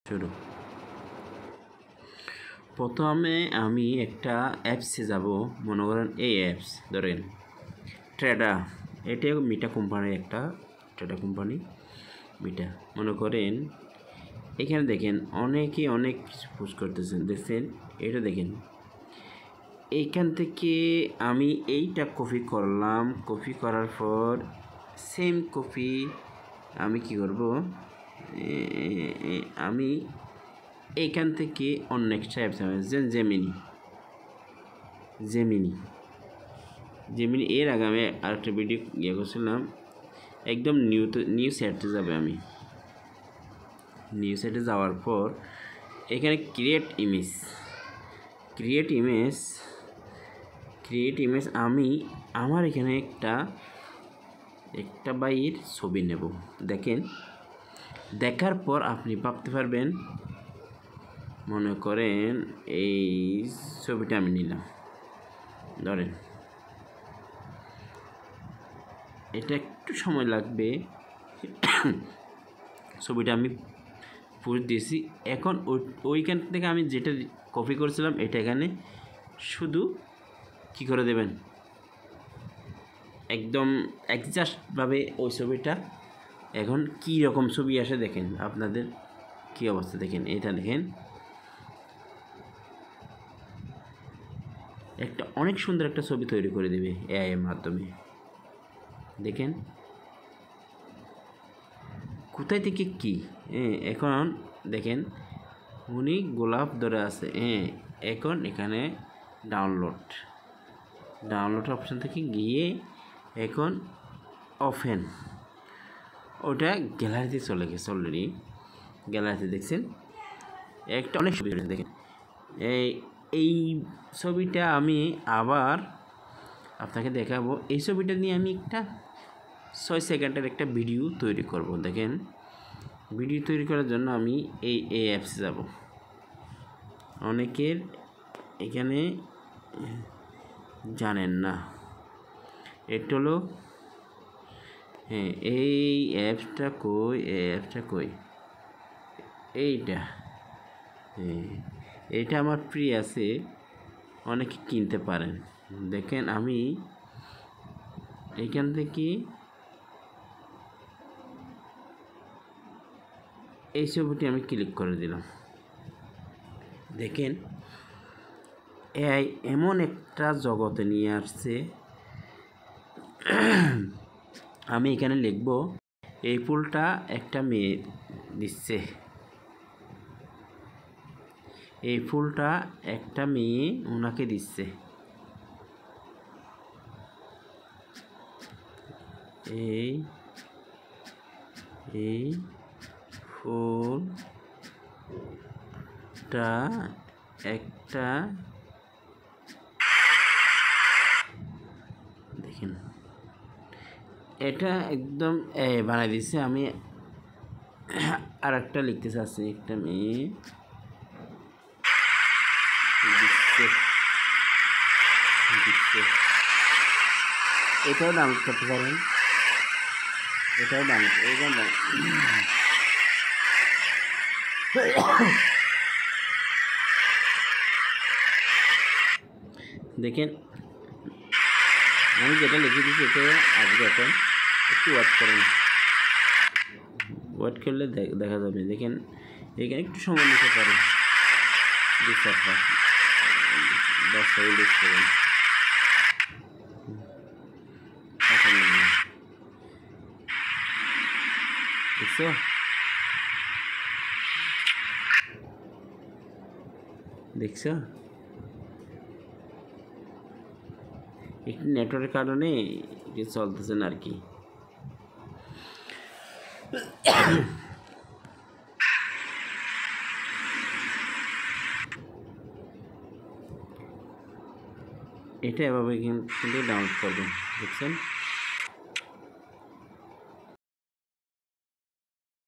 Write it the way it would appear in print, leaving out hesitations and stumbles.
শুরু। প্রথমে আমি একটা অ্যাপসে যাব, মনে করেন এই অ্যাপস ধরেন ট্রেডা, এটা মিটা কোম্পানির একটা ট্রেডা কোম্পানি মিটা। মনে করেন এখানে দেখেন অনেকে অনেক কিছু পোস্ট করতেছেন, দেখছেন এটা দেখেন। এইখান থেকে আমি এইটা কপি করলাম, কপি করার পর সেম কপি আমি কি করব, আমি এইখান থেকে অন্য একটা অ্যাপস আছে জেমিনি এর আগে আমি আরেকটা ভিডিও করছিলাম। একদম নিউ সেটে যাবে, আমি নিউ সেটে যাওয়ার পর এখানে ক্রিয়েট ইমেজ আমি আমার এখানে একটা বাইয়ের ছবি নেব। দেখেন, দেখার পর আপনি ভাবতে পারবেন, মনে করেন এই ছবিটা আমি নিলাম, ধরেন এটা একটু সময় লাগবে, ছবিটা আমি পুরো দিয়েছি। এখন ওইখান থেকে আমি যেটা কপি করেছিলাম এটা এখানে শুধু কি করে দেবেন, একদম অ্যাডজাস্টভাবে ওই ছবিটা এখন কি রকম ছবি আসে দেখেন, আপনাদের কি অবস্থা দেখেন। এটা দেখেন একটা অনেক সুন্দর একটা ছবি তৈরি করে দেবে এআই এর মাধ্যমে। দেখেন কোথায় থেকে কি, এখন দেখেন উনি গোলাপ ধরে আছে, এখন এখানে ডাউনলোড অপশান থেকে গিয়ে এখন ওপেন, ওটা গ্যালারিতে চলে গেছে অলরেডি। গ্যালারিতে দেখছেন একটা অনেক ছবি দেখেন। এই ছবিটা আমি আবার আপনাকে দেখাবো। এই ছবিটা নিয়ে আমি একটা 6 সেকেন্ডের একটা ভিডিও তৈরি করব। দেখেন ভিডিও তৈরি করার জন্য আমি এই অ্যাপসে যাব। অনেকের এখানে জানেন না, এটা হলো এই অ্যাপসটা কই এইটা, এটা আমার ফ্রি আছে, অনেকে কিনতে পারেন। দেখেন আমি এখান থেকে এই ছবিটি আমি ক্লিক করে দিলাম। দেখেন এআই এমন একটা জগতে নিয়ে আসছে, আমি এখানে লিখব এই ফুলটা একটা মেয়ে দিচ্ছে, এই ফুলটা একটা মেয়ে ওনাকে দিচ্ছে, এই ফুলটা একটা, দেখেন এটা একদম বানাই দিচ্ছে। আমি আর একটা লিখতে চাচ্ছি, একটা মেয়ে দিচ্ছে, এটাও ডাউনলোড করতে পারেন, এটাও ডাউনলোড দেখেন আমি যেটা লিখে দিচ্ছি এটা আসবে। এখন একটু ওয়েট করেন, ওয়েট করলে দেখা যাবে। দেখেন এখানে একটু সময় নিতে পারে, 10 সেকেন্ড দেখছো, দেখছো একটু নেটওয়ার্কের কারণে চলতেছে না আর কি। এটা এভাবে কিন্তু ডাউনলোড করবেন, দেখছেন।